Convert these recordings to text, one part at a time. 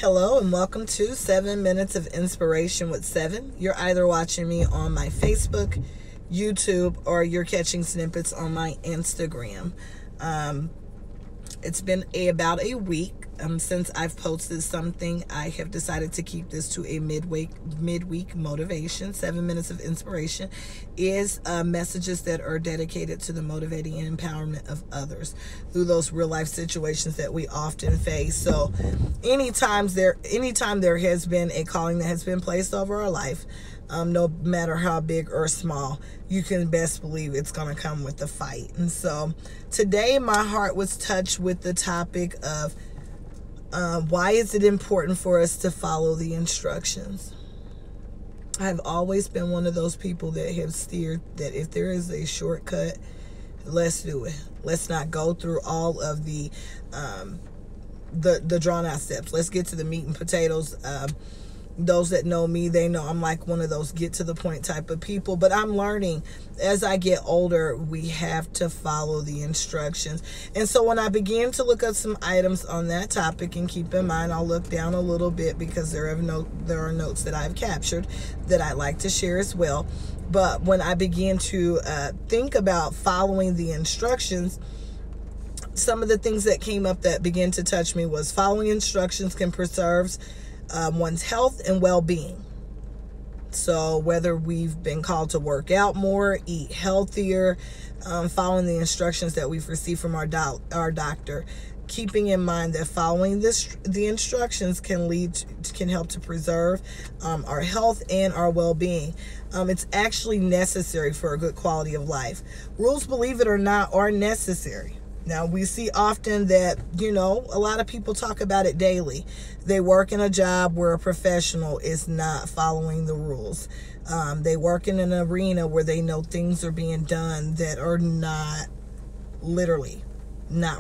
Hello and welcome to 7 Minutes of Inspiration with Seven. You're either watching me on my Facebook, YouTube, or you're catching snippets on my Instagram. It's been about a week since I've posted something. I have decided to keep this to a midweek motivation. 7 Minutes of Inspiration is messages that are dedicated to the motivating and empowerment of others through those real life situations that we often face. So anytime there has been a calling that has been placed over our life, no matter how big or small, you can best believe it's going to come with a fight. And so today my heart was touched with the topic of why is it important for us to follow the instructions? I've always been one of those people that have steered that if there is a shortcut, let's do it. Let's not go through all of the drawn out steps. Let's get to the meat and potatoes. Those that know me, they know I'm like one of those get to the point type of people. But I'm learning as I get older, we have to follow the instructions. And so when I began to look up some items on that topic, and keep in mind, I'll look down a little bit because there are notes that I've captured that I'd like to share as well. But when I began to think about following the instructions, some of the things that came up that began to touch me was following instructions can preserve one's health and well-being. So whether we've been called to work out more, eat healthier, following the instructions that we've received from our doctor, keeping in mind that following the instructions can help to preserve our health and our well-being. It's actually necessary for a good quality of life. Rules, believe it or not, are necessary. Now, we see often that, a lot of people talk about it daily. They work in a job where a professional is not following the rules. They work in an arena where they know things are being done that are not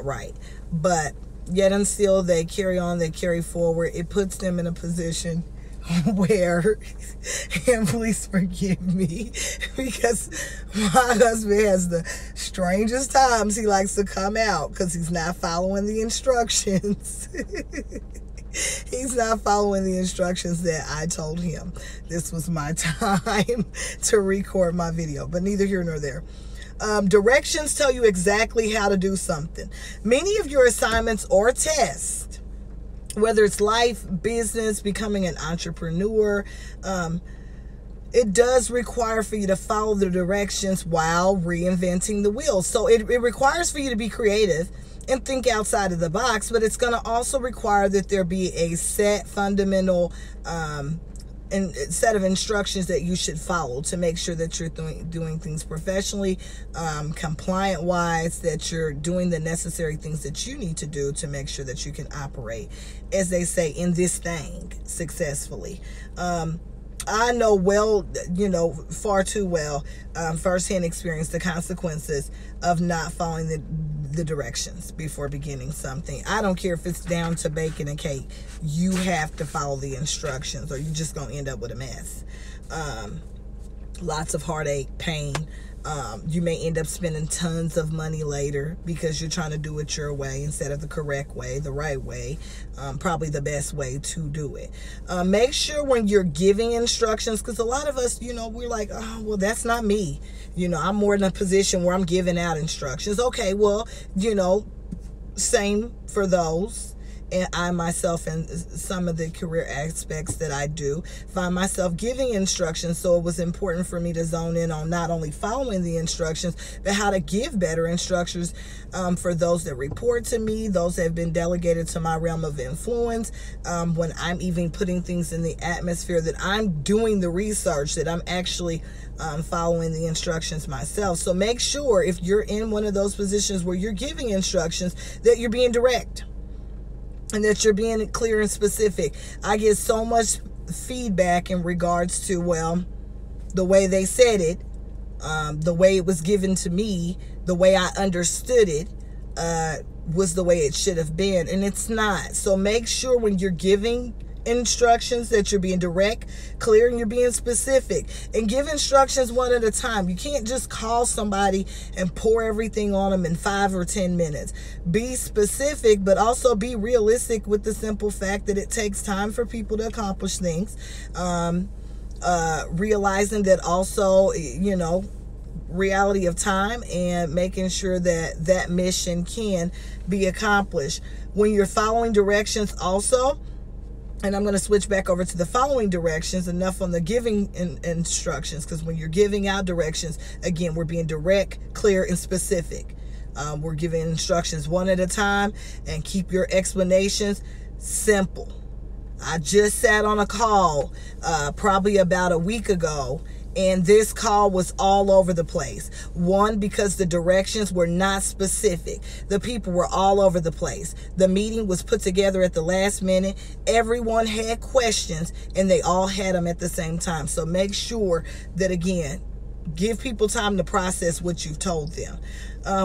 right. But yet and still, they carry on, they carry forward. It puts them in a position where, and please forgive me, because my husband has the strangest times he likes to come out because he's not following the instructions. He's not following the instructions that I told him. This was my time to record my video, but neither here nor there. Directions tell you exactly how to do something. Many of your assignments or tests, whether it's life, business, becoming an entrepreneur, it does require for you to follow the directions while reinventing the wheel. So it requires for you to be creative and think outside of the box, but it's going to also require that there be a set fundamental set of instructions that you should follow to make sure that you're doing things professionally, compliant wise, that you're doing the necessary things that you need to do to make sure that you can operate, as they say, in this thing successfully. I know far too well, firsthand experience, the consequences of not following the directions before beginning something. I don't care if it's down to baking a cake. You have to follow the instructions or you're just going to end up with a mess. Lots of heartache, pain. You may end up spending tons of money later because you're trying to do it your way instead of the correct way, the right way, probably the best way to do it. Make sure when you're giving instructions, because a lot of us, we're like, oh, well, that's not me. I'm more in a position where I'm giving out instructions. Okay, well, same for those. And I myself, in some of the career aspects that I do, find myself giving instructions. So it was important for me to zone in on not only following the instructions, but how to give better instructions for those that report to me, those that have been delegated to my realm of influence. When I'm even putting things in the atmosphere, that I'm doing the research, that I'm actually following the instructions myself. So make sure if you're in one of those positions where you're giving instructions, that you're being direct. And that you're being clear and specific. I get so much feedback in regards to, the way they said it, the way it was given to me, the way I understood it, was the way it should have been. And it's not. So make sure when you're giving instructions, that you're being direct, clear, and you're being specific. And give instructions one at a time. You can't just call somebody and pour everything on them in 5 or 10 minutes. Be specific, but also be realistic with the simple fact that it takes time for people to accomplish things. Realizing that also, reality of time, and making sure that that mission can be accomplished. When you're following directions also, and I'm going to switch back over to the following directions, enough on the giving instructions, because when you're giving out directions, again, we're being direct, clear, and specific. We're giving instructions one at a time, and keep your explanations simple. I just sat on a call probably about a week ago, and this call was all over the place. One, because the directions were not specific. The people were all over the place. The meeting was put together at the last minute. Everyone had questions, and they all had them at the same time. So make sure that, again, give people time to process what you've told them.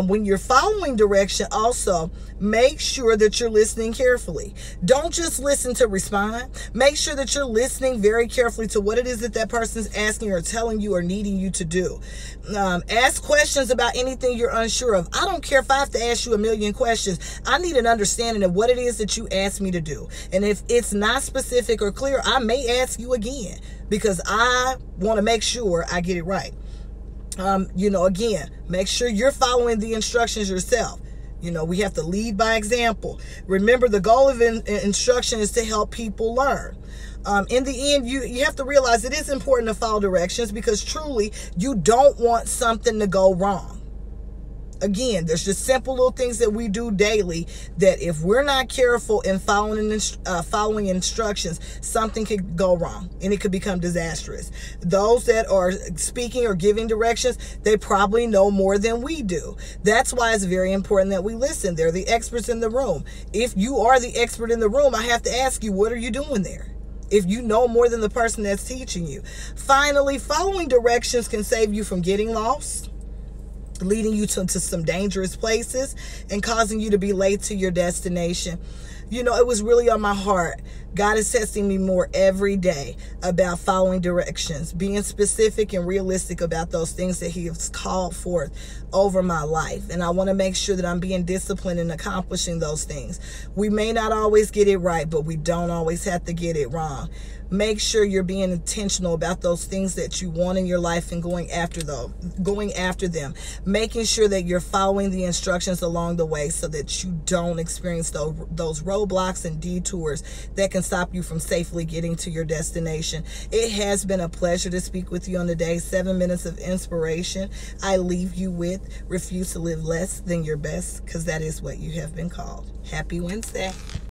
When you're following direction, also make sure that you're listening carefully. Don't just listen to respond. Make sure that you're listening very carefully to what it is that person's asking or telling you or needing you to do. Ask questions about anything you're unsure of. I don't care if I have to ask you a million questions. I need an understanding of what it is that you asked me to do. And if it's not specific or clear, I may ask you again, because I want to make sure I get it right. Again, make sure you're following the instructions yourself. We have to lead by example. Remember, the goal of instruction is to help people learn. In the end, you have to realize it is important to follow directions, because truly you don't want something to go wrong. Again, there's just simple little things that we do daily that if we're not careful in following instructions, something could go wrong and it could become disastrous. Those that are speaking or giving directions, they probably know more than we do. That's why it's very important that we listen. They're the experts in the room. If you are the expert in the room, I have to ask you, what are you doing there? If you know more than the person that's teaching you. Finally, following directions can save you from getting lost, leading you to some dangerous places, and causing you to be late to your destination. It was really on my heart. God is testing me more every day about following directions, being specific and realistic about those things that He has called forth over my life. And I want to make sure that I'm being disciplined in accomplishing those things. We may not always get it right, but we don't always have to get it wrong. Make sure you're being intentional about those things that you want in your life and going after them. Making sure that you're following the instructions along the way so that you don't experience those roadblocks and detours that can stop you from safely getting to your destination. It has been a pleasure to speak with you on the day. 7 minutes of inspiration. I leave you with: refuse to live less than your best, because that is what you have been called. Happy Wednesday.